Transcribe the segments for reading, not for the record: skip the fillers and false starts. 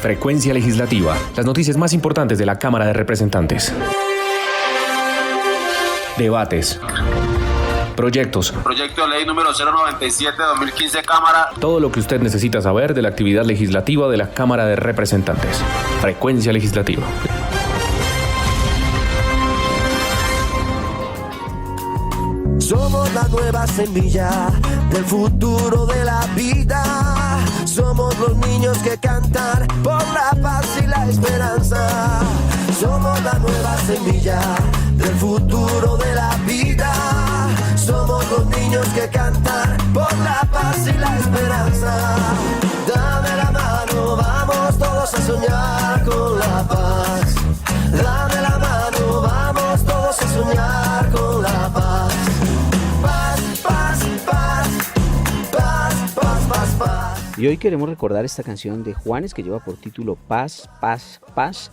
Frecuencia Legislativa. Las noticias más importantes de la Cámara de Representantes. Debates. Proyectos. Proyecto de ley número 097-2015, Cámara. Todo lo que usted necesita saber de la actividad legislativa de la Cámara de Representantes. Frecuencia Legislativa. Somos la nueva semilla del futuro de la vida. Somos los niños que cantan por la paz y la esperanza. Somos la nueva semilla del futuro de la vida. Somos los niños que cantan por la paz y la esperanza. Dame la mano, vamos todos a soñar con la paz. Dame la mano, vamos todos a soñar con la paz. Y hoy queremos recordar esta canción de Juanes que lleva por título Paz, Paz, Paz,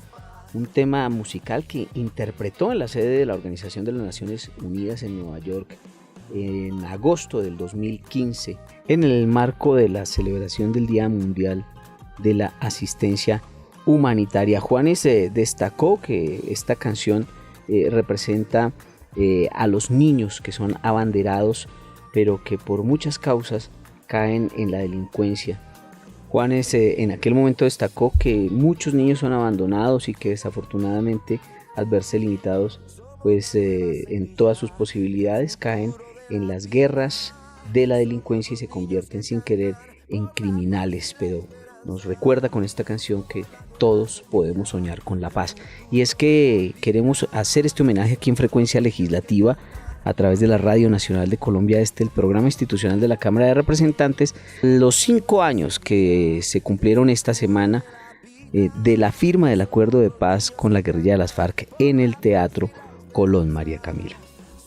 un tema musical que interpretó en la sede de la Organización de las Naciones Unidas en Nueva York en agosto del 2015, en el marco de la celebración del Día Mundial de la Asistencia Humanitaria. Juanes destacó que esta canción representa a los niños que son abanderados, pero que por muchas causas caen en la delincuencia. Juanes en aquel momento destacó que muchos niños son abandonados y que desafortunadamente al verse limitados pues en todas sus posibilidades caen en las guerras de la delincuencia y se convierten sin querer en criminales, pero nos recuerda con esta canción que todos podemos soñar con la paz. Y es que queremos hacer este homenaje aquí en Frecuencia Legislativa a través de la Radio Nacional de Colombia, el programa institucional de la Cámara de Representantes, los 5 años que se cumplieron esta semana de la firma del acuerdo de paz con la guerrilla de las FARC en el Teatro Colón. María Camila.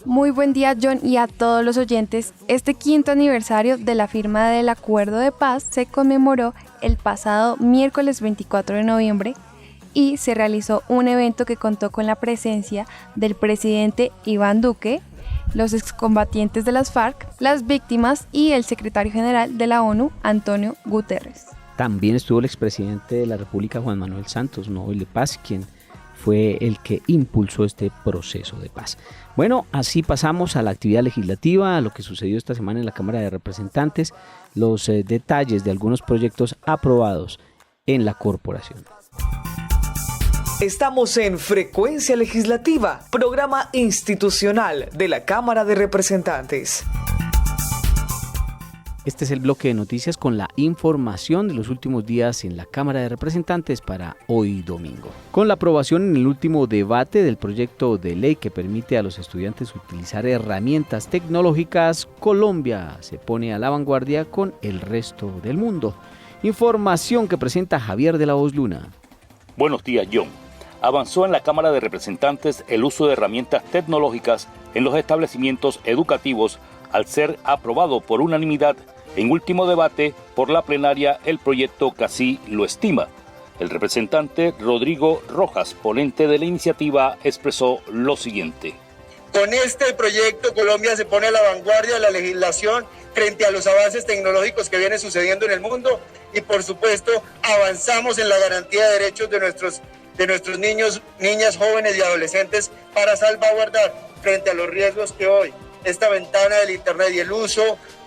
Muy buen día, John, y a todos los oyentes. Este 5º aniversario de la firma del acuerdo de paz se conmemoró el pasado miércoles 24 de noviembre y se realizó un evento que contó con la presencia del presidente Iván Duque, los excombatientes de las FARC, las víctimas y el secretario general de la ONU, Antonio Guterres. También estuvo el expresidente de la República, Juan Manuel Santos, Nobel de Paz, quien fue el que impulsó este proceso de paz. Bueno, así pasamos a la actividad legislativa, a lo que sucedió esta semana en la Cámara de Representantes, los detalles de algunos proyectos aprobados en la corporación. Estamos en Frecuencia Legislativa, programa institucional de la Cámara de Representantes. Este es el bloque de noticias con la información de los últimos días en la Cámara de Representantes para hoy domingo. Con la aprobación en el último debate del proyecto de ley que permite a los estudiantes utilizar herramientas tecnológicas, Colombia se pone a la vanguardia con el resto del mundo. Información que presenta Javier de la Hoz Luna. Buenos días, John. Avanzó en la Cámara de Representantes el uso de herramientas tecnológicas en los establecimientos educativos al ser aprobado por unanimidad en último debate por la plenaria el proyecto que así lo estima. El representante Rodrigo Rojas, ponente de la iniciativa, expresó lo siguiente. Con este proyecto Colombia se pone a la vanguardia de la legislación frente a los avances tecnológicos que vienen sucediendo en el mundo y por supuesto avanzamos en la garantía de derechos de nuestros niños, niñas, jóvenes y adolescentes para salvaguardar frente a los riesgos que hoy esta ventana del Internet y el uso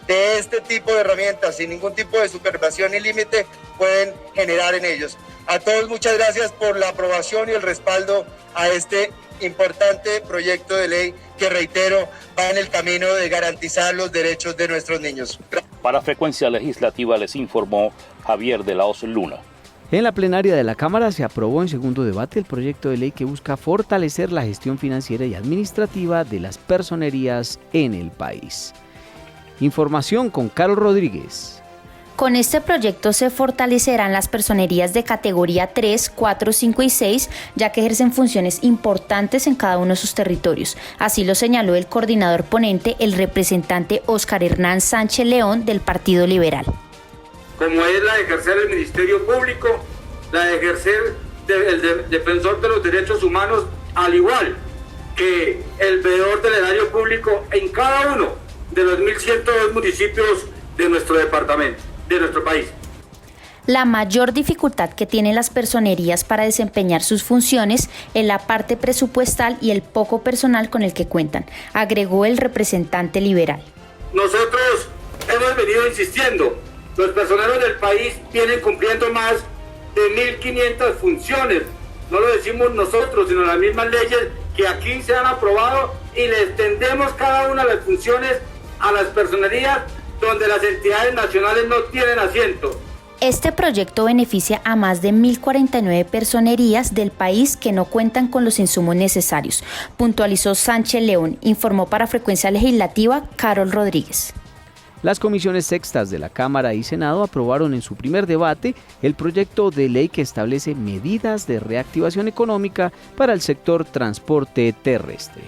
de este tipo de herramientas sin ningún tipo de supervisión ni límite pueden generar en ellos. A todos muchas gracias por la aprobación y el respaldo a este importante proyecto de ley que, reitero, va en el camino de garantizar los derechos de nuestros niños. Para Frecuencia Legislativa les informó Javier de la Hoz Luna. En la plenaria de la Cámara se aprobó en segundo debate el proyecto de ley que busca fortalecer la gestión financiera y administrativa de las personerías en el país. Información con Carlos Rodríguez. Con este proyecto se fortalecerán las personerías de categoría 3, 4, 5 y 6, ya que ejercen funciones importantes en cada uno de sus territorios. Así lo señaló el coordinador ponente, el representante Óscar Hernán Sánchez León del Partido Liberal. Como es la de ejercer el Ministerio Público, la de ejercer el defensor de los derechos humanos, al igual que el veedor del erario público en cada uno de los 1.102 municipios de nuestro departamento, de nuestro país. La mayor dificultad que tienen las personerías para desempeñar sus funciones es la parte presupuestal y el poco personal con el que cuentan, agregó el representante liberal. Nosotros hemos venido insistiendo, los personeros del país vienen cumpliendo más de 1.500 funciones. No lo decimos nosotros, sino las mismas leyes que aquí se han aprobado, y le extendemos cada una de las funciones a las personerías donde las entidades nacionales no tienen asiento. Este proyecto beneficia a más de 1.049 personerías del país que no cuentan con los insumos necesarios, puntualizó Sánchez León, informó para Frecuencia Legislativa Carol Rodríguez. Las comisiones sextas de la Cámara y Senado aprobaron en su primer debate el proyecto de ley que establece medidas de reactivación económica para el sector transporte terrestre.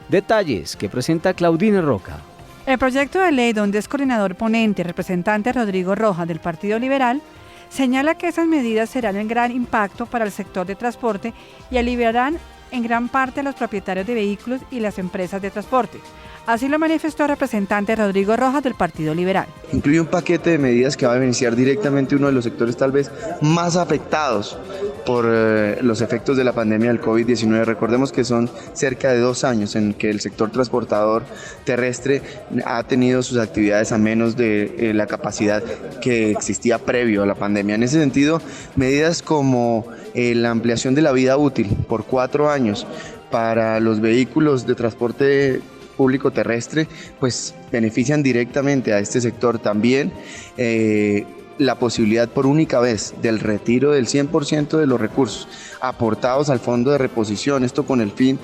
Detalles que presenta Claudine Roca. El proyecto de ley, donde es coordinador ponente representante Rodrigo Rojas del Partido Liberal, señala que esas medidas serán de gran impacto para el sector de transporte y aliviarán en gran parte a los propietarios de vehículos y las empresas de transporte. Así lo manifestó el representante Rodrigo Rojas del Partido Liberal. Incluye un paquete de medidas que va a beneficiar directamente uno de los sectores tal vez más afectados por los efectos de la pandemia del COVID-19. Recordemos que son cerca de 2 años en que el sector transportador terrestre ha tenido sus actividades a menos de la capacidad que existía previo a la pandemia. En ese sentido, medidas como la ampliación de la vida útil por 4 años para los vehículos de transporte público terrestre, pues benefician directamente a este sector. También la posibilidad por única vez del retiro del 100% de los recursos aportados al fondo de reposición, esto con el fin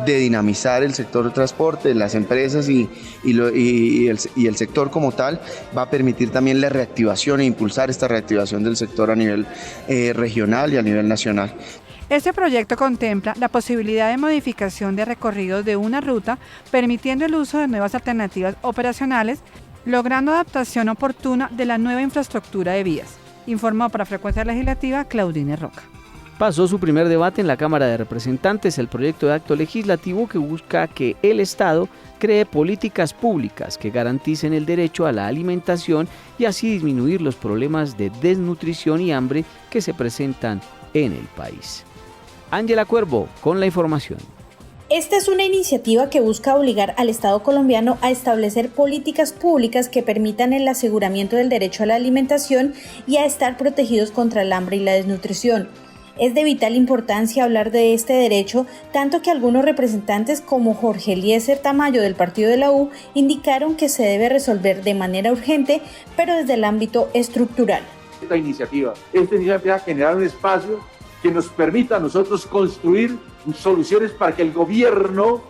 de dinamizar el sector de transporte, las empresas y el sector como tal, va a permitir también la reactivación e impulsar esta reactivación del sector a nivel regional y a nivel nacional. Este proyecto contempla la posibilidad de modificación de recorridos de una ruta, permitiendo el uso de nuevas alternativas operacionales, logrando adaptación oportuna de la nueva infraestructura de vías. Informó para Frecuencia Legislativa Claudine Roca. Pasó su primer debate en la Cámara de Representantes el proyecto de acto legislativo que busca que el Estado cree políticas públicas que garanticen el derecho a la alimentación y así disminuir los problemas de desnutrición y hambre que se presentan en el país. Ángela Cuervo con la información. Esta es una iniciativa que busca obligar al Estado colombiano a establecer políticas públicas que permitan el aseguramiento del derecho a la alimentación y a estar protegidos contra el hambre y la desnutrición. Es de vital importancia hablar de este derecho, tanto que algunos representantes como Jorge Eliezer Tamayo del Partido de la U indicaron que se debe resolver de manera urgente, pero desde el ámbito estructural. Esta iniciativa va a generar un espacio que nos permita a nosotros construir soluciones para que el gobierno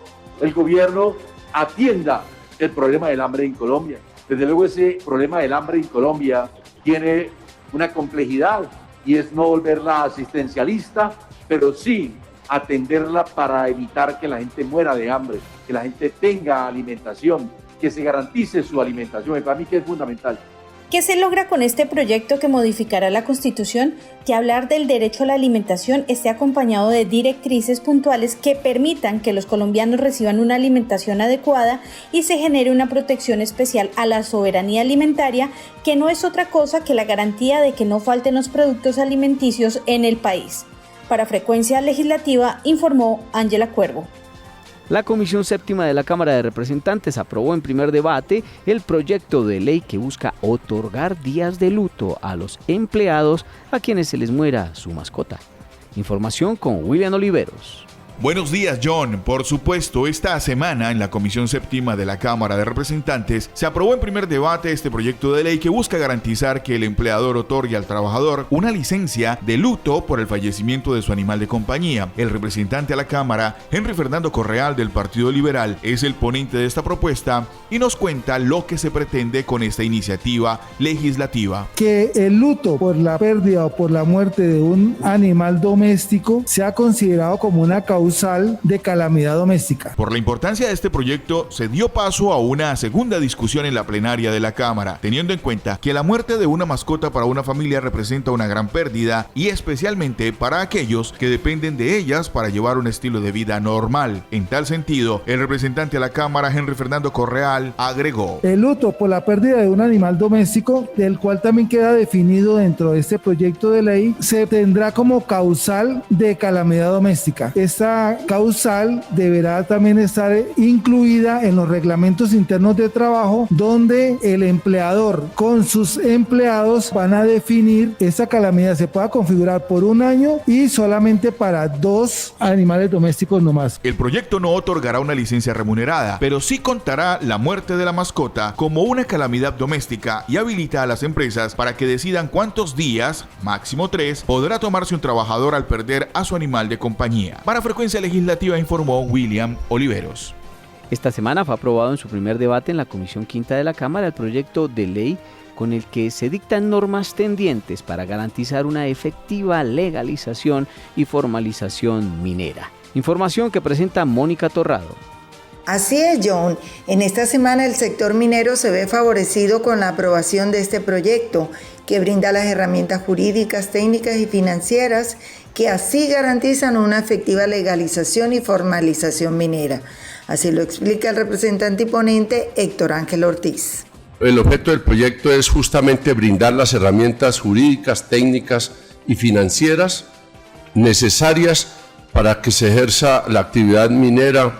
atienda el problema del hambre en Colombia. Desde luego ese problema del hambre en Colombia tiene una complejidad y es no volverla asistencialista, pero sí atenderla para evitar que la gente muera de hambre, que la gente tenga alimentación, que se garantice su alimentación. Para mí que es fundamental. ¿Qué se logra con este proyecto que modificará la Constitución? Que hablar del derecho a la alimentación esté acompañado de directrices puntuales que permitan que los colombianos reciban una alimentación adecuada y se genere una protección especial a la soberanía alimentaria, que no es otra cosa que la garantía de que no falten los productos alimenticios en el país. Para Frecuencia Legislativa, informó Ángela Cuervo. La Comisión Séptima de la Cámara de Representantes aprobó en primer debate el proyecto de ley que busca otorgar días de luto a los empleados a quienes se les muera su mascota. Información con William Oliveros. Buenos días, John. Por supuesto, esta semana en la Comisión Séptima de la Cámara de Representantes se aprobó en primer debate este proyecto de ley que busca garantizar que el empleador otorgue al trabajador una licencia de luto por el fallecimiento de su animal de compañía. El representante a la Cámara, Henry Fernando Correal del Partido Liberal, es el ponente de esta propuesta y nos cuenta lo que se pretende con esta iniciativa legislativa. Que el luto por la pérdida o por la muerte de un animal doméstico sea considerado como una causa causal de calamidad doméstica. Por la importancia de este proyecto, se dio paso a una segunda discusión en la plenaria de la Cámara, teniendo en cuenta que la muerte de una mascota para una familia representa una gran pérdida y especialmente para aquellos que dependen de ellas para llevar un estilo de vida normal. En tal sentido, el representante a la Cámara, Henry Fernando Correal, agregó: el luto por la pérdida de un animal doméstico, del cual también queda definido dentro de este proyecto de ley, se tendrá como causal de calamidad doméstica. Esta causal deberá también estar incluida en los reglamentos internos de trabajo, donde el empleador con sus empleados van a definir esta calamidad. Se pueda configurar por un año y solamente para 2 animales domésticos nomás. El proyecto no otorgará una licencia remunerada, pero sí contará la muerte de la mascota como una calamidad doméstica y habilita a las empresas para que decidan cuántos días, máximo 3, podrá tomarse un trabajador al perder a su animal de compañía. Para Frecuencia Legislativa informó William Oliveros. Esta semana fue aprobado en su primer debate en la Comisión Quinta de la Cámara el proyecto de ley con el que se dictan normas tendientes para garantizar una efectiva legalización y formalización minera. Información que presenta Mónica Torrado. Así es, John. En esta semana el sector minero se ve favorecido con la aprobación de este proyecto, que brinda las herramientas jurídicas, técnicas y financieras que así garantizan una efectiva legalización y formalización minera. Así lo explica el representante y ponente Héctor Ángel Ortiz. El objeto del proyecto es justamente brindar las herramientas jurídicas, técnicas y financieras necesarias para que se ejerza la actividad minera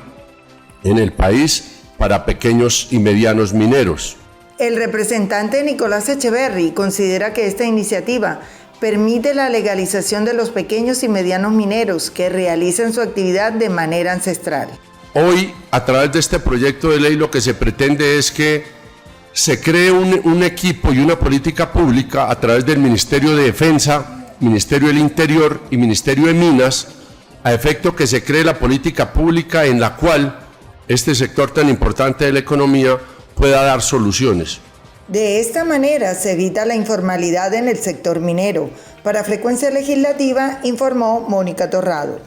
en el país para pequeños y medianos mineros. El representante Nicolás Echeverry considera que esta iniciativa permite la legalización de los pequeños y medianos mineros que realizan su actividad de manera ancestral. Hoy, a través de este proyecto de ley, lo que se pretende es que se cree un equipo y una política pública a través del Ministerio de Defensa, Ministerio del Interior y Ministerio de Minas, a efecto que se cree la política pública en la cual este sector tan importante de la economía pueda dar soluciones. De esta manera se evita la informalidad en el sector minero. Para Frecuencia Legislativa informó Mónica Torrado.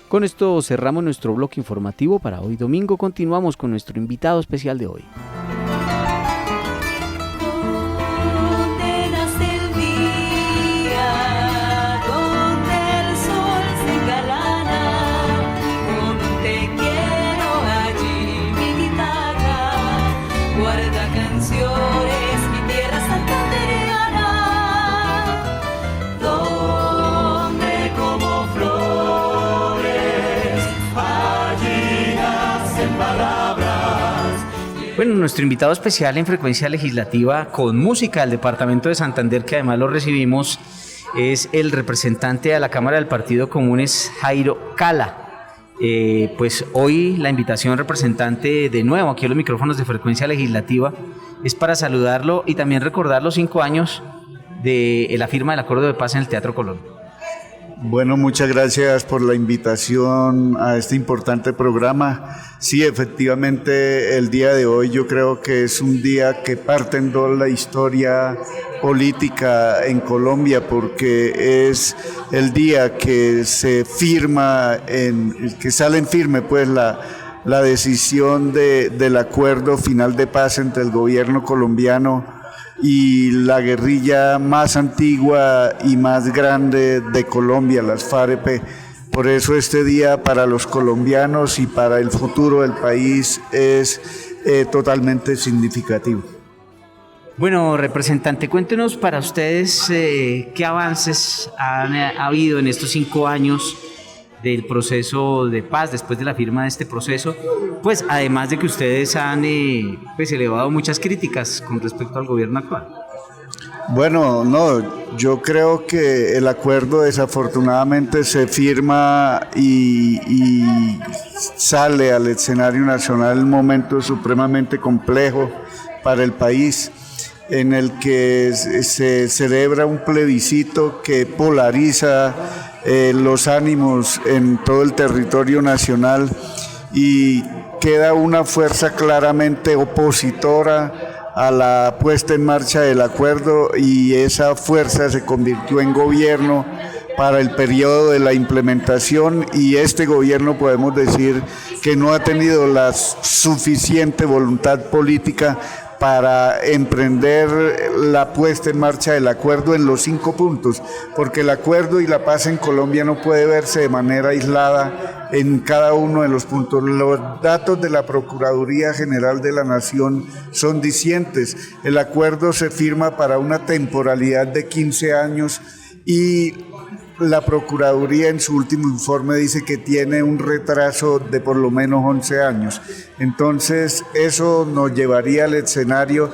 Con esto cerramos nuestro bloque informativo para hoy domingo. Continuamos con nuestro invitado especial de hoy. Bueno, nuestro invitado especial en Frecuencia Legislativa con música del Departamento de Santander, que además lo recibimos, es el representante a la Cámara del Partido Comunes, Jairo Cala. Pues hoy la invitación representante de nuevo aquí a los micrófonos de Frecuencia Legislativa es para saludarlo y también recordar los 5 años de la firma del Acuerdo de Paz en el Teatro Colón. Bueno, muchas gracias por la invitación a este importante programa. Sí, efectivamente, el día de hoy yo creo que es un día que parte en dos la historia política en Colombia, porque es el día que se firma, que sale en firme pues la decisión del acuerdo final de paz entre el gobierno colombiano y la guerrilla más antigua y más grande de Colombia, las FARC. Por eso este día para los colombianos y para el futuro del país es totalmente significativo. Bueno, representante, cuéntenos para ustedes qué avances ha habido en estos 5 años del proceso de paz, después de la firma de este proceso, pues además de que ustedes han elevado muchas críticas con respecto al gobierno actual. Bueno, no, yo creo que el acuerdo desafortunadamente se firma y sale al escenario nacional en un momento supremamente complejo para el país, en el que se celebra un plebiscito que polariza los ánimos en todo el territorio nacional y queda una fuerza claramente opositora a la puesta en marcha del acuerdo, y esa fuerza se convirtió en gobierno para el periodo de la implementación, y este gobierno podemos decir que no ha tenido la suficiente voluntad política para emprender la puesta en marcha del acuerdo en los 5 puntos, porque el acuerdo y la paz en Colombia no puede verse de manera aislada en cada uno de los puntos. Los datos de la Procuraduría General de la Nación son dicientes. El acuerdo se firma para una temporalidad de 15 años y la Procuraduría en su último informe dice que tiene un retraso de por lo menos 11 años. Entonces, eso nos llevaría al escenario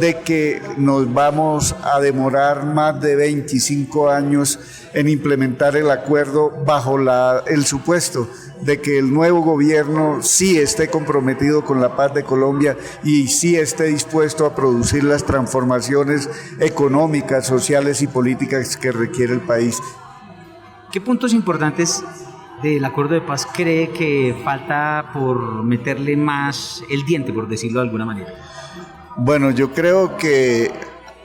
de que nos vamos a demorar más de 25 años en implementar el acuerdo bajo el supuesto de que el nuevo gobierno sí esté comprometido con la paz de Colombia y sí esté dispuesto a producir las transformaciones económicas, sociales y políticas que requiere el país. ¿Qué puntos importantes del acuerdo de paz cree que falta por meterle más el diente, por decirlo de alguna manera? Bueno, yo creo que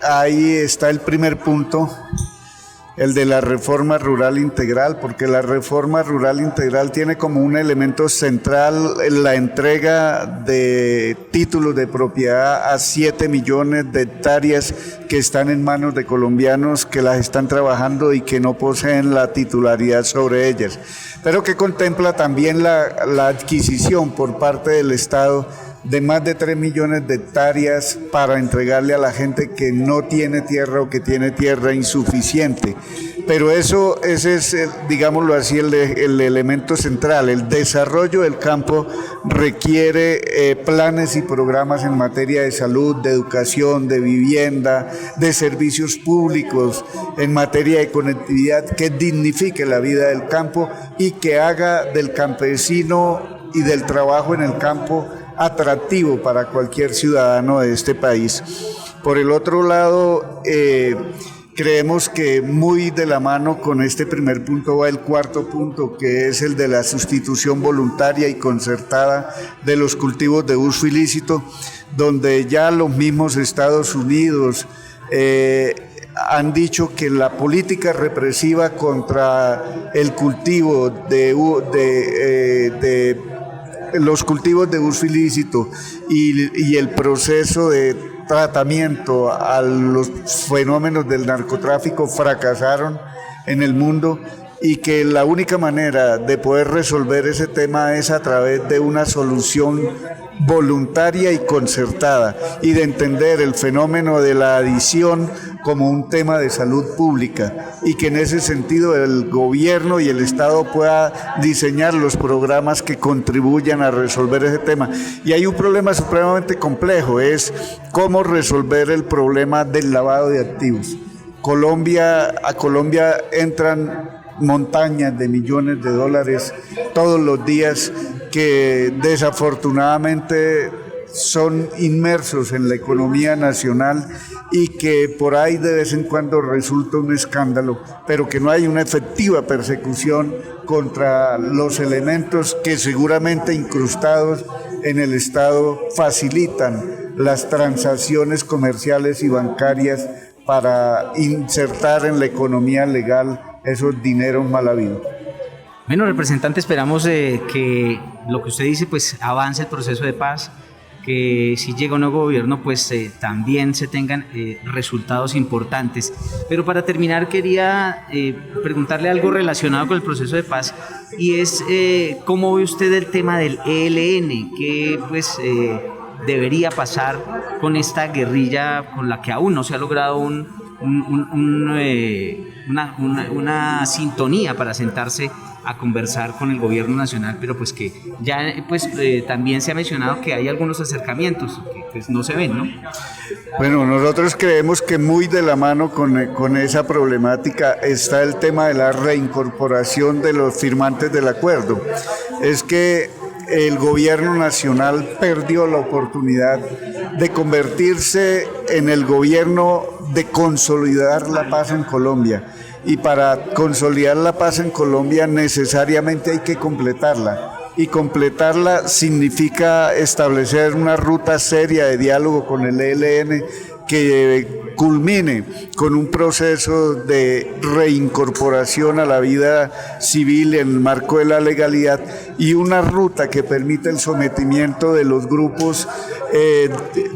ahí está el primer punto, el de la reforma rural integral, porque la reforma rural integral tiene como un elemento central la entrega de títulos de propiedad a 7 millones de hectáreas que están en manos de colombianos que las están trabajando y que no poseen la titularidad sobre ellas, pero que contempla también la adquisición por parte del Estado de más de 3 millones de hectáreas para entregarle a la gente que no tiene tierra o que tiene tierra insuficiente. Pero ese es, digámoslo así, el elemento central. El desarrollo del campo requiere planes y programas en materia de salud, de educación, de vivienda, de servicios públicos, en materia de conectividad, que dignifique la vida del campo y que haga del campesino y del trabajo en el campo atractivo para cualquier ciudadano de este país. Por el otro lado, creemos que muy de la mano con este primer punto va el cuarto punto, que es el de la sustitución voluntaria y concertada de los cultivos de uso ilícito, donde ya los mismos Estados Unidos han dicho que la política represiva contra el cultivo los cultivos de uso ilícito y el proceso de tratamiento a los fenómenos del narcotráfico fracasaron en el mundo, y que la única manera de poder resolver ese tema es a través de una solución voluntaria y concertada, y de entender el fenómeno de la adicción como un tema de salud pública, y que en ese sentido el gobierno y el Estado pueda diseñar los programas que contribuyan a resolver ese tema. Y hay un problema supremamente complejo, es cómo resolver el problema del lavado de activos. A Colombia entran montañas de millones de dólares todos los días que desafortunadamente son inmersos en la economía nacional y que por ahí de vez en cuando resulta un escándalo, pero que no hay una efectiva persecución contra los elementos que seguramente incrustados en el Estado facilitan las transacciones comerciales y bancarias para insertar en la economía legal esos dineros mal habidos. Bueno, representante, esperamos que lo que usted dice pues avance el proceso de paz, que si llega un nuevo gobierno pues también se tengan resultados importantes. Pero para terminar quería preguntarle algo relacionado con el proceso de paz, y es ¿cómo ve usted el tema del ELN? ¿Qué pues debería pasar con esta guerrilla con la que aún no se ha logrado una sintonía para sentarse a conversar con el gobierno nacional, pero pues que ya pues también se ha mencionado que hay algunos acercamientos que pues no se ven, ¿no? Bueno, nosotros creemos que muy de la mano con esa problemática está el tema de la reincorporación de los firmantes del acuerdo. Es que el gobierno nacional perdió la oportunidad de convertirse en el gobierno de consolidar la paz en Colombia. Y para consolidar la paz en Colombia necesariamente hay que completarla. Y completarla significa establecer una ruta seria de diálogo con el ELN que culmine con un proceso de reincorporación a la vida civil en el marco de la legalidad y una ruta que permita el sometimiento de los grupos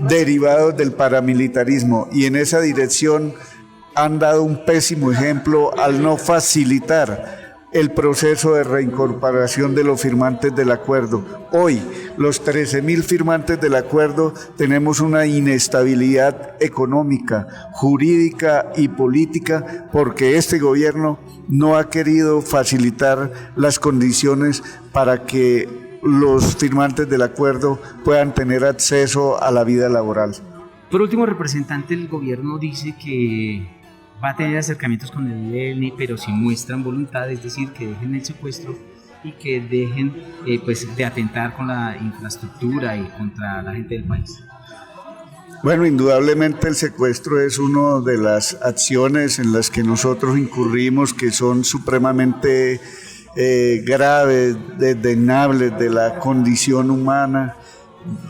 derivados del paramilitarismo. Y en esa dirección han dado un pésimo ejemplo al no facilitar el proceso de reincorporación de los firmantes del acuerdo. Hoy, los 13.000 firmantes del acuerdo tenemos una inestabilidad económica, jurídica y política porque este gobierno no ha querido facilitar las condiciones para que los firmantes del acuerdo puedan tener acceso a la vida laboral. Por último, el representante del gobierno dice que va a tener acercamientos con el ELN, pero si muestran voluntad, es decir, que dejen el secuestro y que dejen de atentar con la infraestructura y contra la gente del país. Bueno, indudablemente el secuestro es una de las acciones en las que nosotros incurrimos que son supremamente graves, desdeñables de la condición humana,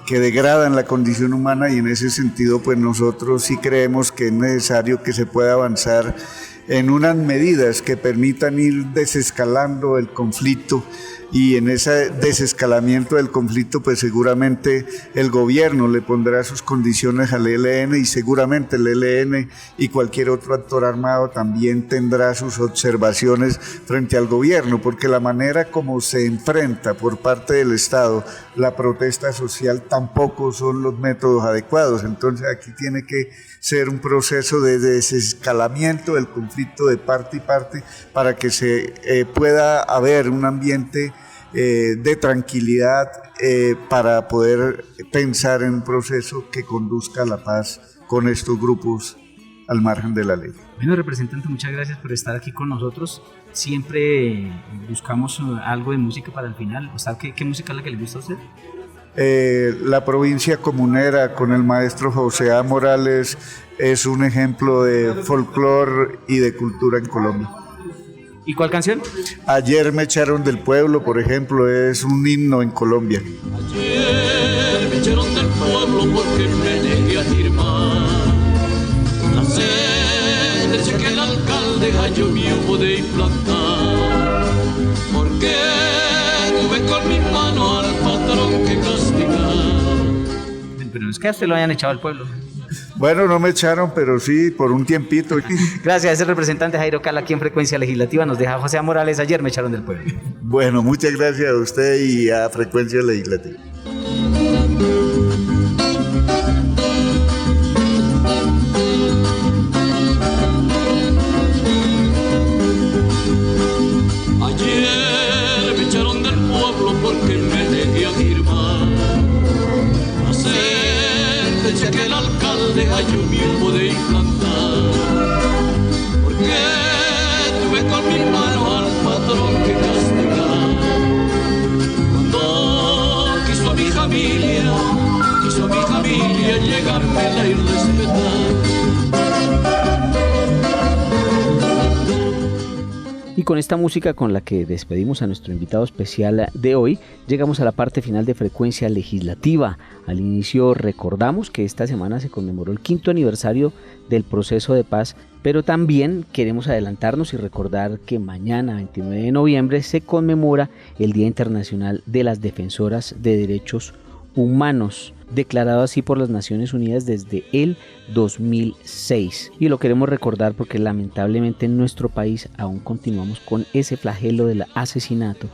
que degradan la condición humana, y en ese sentido pues nosotros sí creemos que es necesario que se pueda avanzar en unas medidas que permitan ir desescalando el conflicto, y en ese desescalamiento del conflicto pues seguramente el gobierno le pondrá sus condiciones al ELN, y seguramente el ELN y cualquier otro actor armado también tendrá sus observaciones frente al gobierno, porque la manera como se enfrenta por parte del Estado la protesta social tampoco son los métodos adecuados. Entonces aquí tiene que ser un proceso de desescalamiento del conflicto de parte y parte para que se pueda haber un ambiente de tranquilidad para poder pensar en un proceso que conduzca a la paz con estos grupos al margen de la ley. Bueno, representante, muchas gracias por estar aquí con nosotros. Siempre buscamos algo de música para el final. ¿Qué música es la que le gusta a usted? La provincia comunera con el maestro José A. Morales es un ejemplo de folclore y de cultura en Colombia. ¿Y cuál canción? Ayer me echaron del pueblo, por ejemplo, es un himno en Colombia. Ayer me echaron del pueblo porque me negué a firmar la sentencia que el alcalde halló mío pude implantar, porque tuve con mi mano al patrón que castigar. Pero no es que a usted lo hayan echado al pueblo. Bueno, no me echaron, pero sí, por un tiempito. Gracias, ese representante Jairo Cala aquí en Frecuencia Legislativa nos deja José A. Morales. Ayer me echaron del pueblo. Bueno, muchas gracias a usted y a Frecuencia Legislativa. Ayer me echaron del pueblo porque me negué a firmar la sentencia que el alcalde halló mío de implantar, porque tuve con mi mano al patrón que castigar. Cuando quiso a mi familia llegármela y respetar. Y con esta música con la que despedimos a nuestro invitado especial de hoy, llegamos a la parte final de Frecuencia Legislativa. Al inicio recordamos que esta semana se conmemoró el 5º aniversario del proceso de paz, pero también queremos adelantarnos y recordar que mañana, 29 de noviembre, se conmemora el Día Internacional de las Defensoras de Derechos Humanos, declarado así por las Naciones Unidas desde el 2006. Y lo queremos recordar porque lamentablemente en nuestro país aún continuamos con ese flagelo del asesinato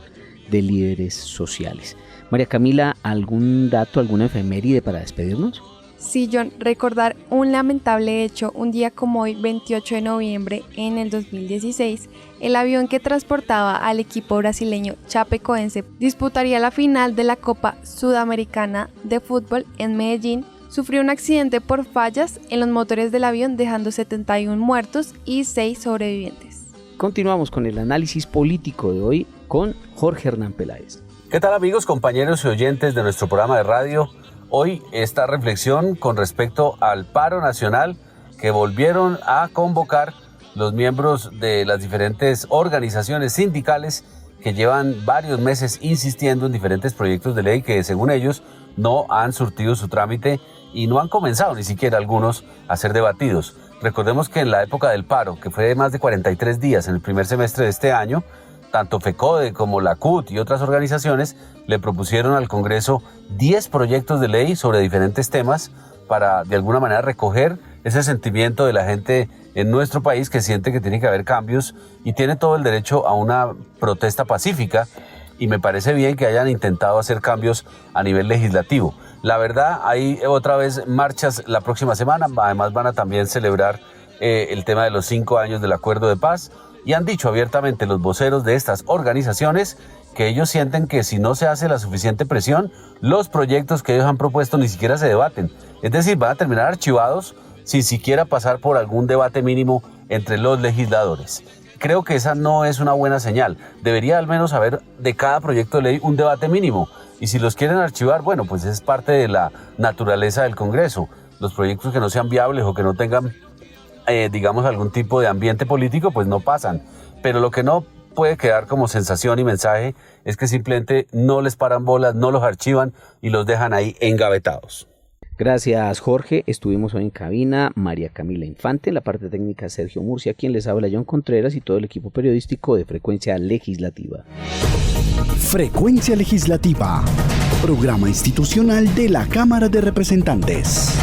de líderes sociales. María Camila, ¿algún dato, alguna efeméride para despedirnos? Sí, John, recordar un lamentable hecho. Un día como hoy, 28 de noviembre en el 2016, el avión que transportaba al equipo brasileño Chapecoense disputaría la final de la Copa Sudamericana de Fútbol en Medellín. Sufrió un accidente por fallas en los motores del avión, dejando 71 muertos y 6 sobrevivientes. Continuamos con el análisis político de hoy con Jorge Hernán Peláez. ¿Qué tal, amigos, compañeros y oyentes de nuestro programa de radio? Hoy esta reflexión con respecto al paro nacional que volvieron a convocar los miembros de las diferentes organizaciones sindicales que llevan varios meses insistiendo en diferentes proyectos de ley que, según ellos, no han surtido su trámite y no han comenzado ni siquiera algunos a ser debatidos. Recordemos que en la época del paro, que fue de más de 43 días en el primer semestre de este año, tanto FECODE como la CUT y otras organizaciones le propusieron al Congreso 10 proyectos de ley sobre diferentes temas para de alguna manera recoger ese sentimiento de la gente en nuestro país que siente que tiene que haber cambios y tiene todo el derecho a una protesta pacífica, y me parece bien que hayan intentado hacer cambios a nivel legislativo. La verdad, hay otra vez marchas la próxima semana, además van a también celebrar el tema de los 5 años del acuerdo de paz, y han dicho abiertamente los voceros de estas organizaciones que ellos sienten que si no se hace la suficiente presión, los proyectos que ellos han propuesto ni siquiera se debaten. Es decir, van a terminar archivados sin siquiera pasar por algún debate mínimo entre los legisladores. Creo que esa no es una buena señal. Debería al menos haber de cada proyecto de ley un debate mínimo. Y si los quieren archivar, bueno, pues es parte de la naturaleza del Congreso. Los proyectos que no sean viables o que no tengan, digamos, algún tipo de ambiente político, pues no pasan. Pero lo que no puede quedar como sensación y mensaje es que simplemente no les paran bolas, no los archivan y los dejan ahí engavetados. Gracias, Jorge. Estuvimos hoy en cabina María Camila Infante, en la parte técnica Sergio Murcia, quien les habla John Contreras y todo el equipo periodístico de Frecuencia Legislativa. Frecuencia Legislativa, programa institucional de la Cámara de Representantes.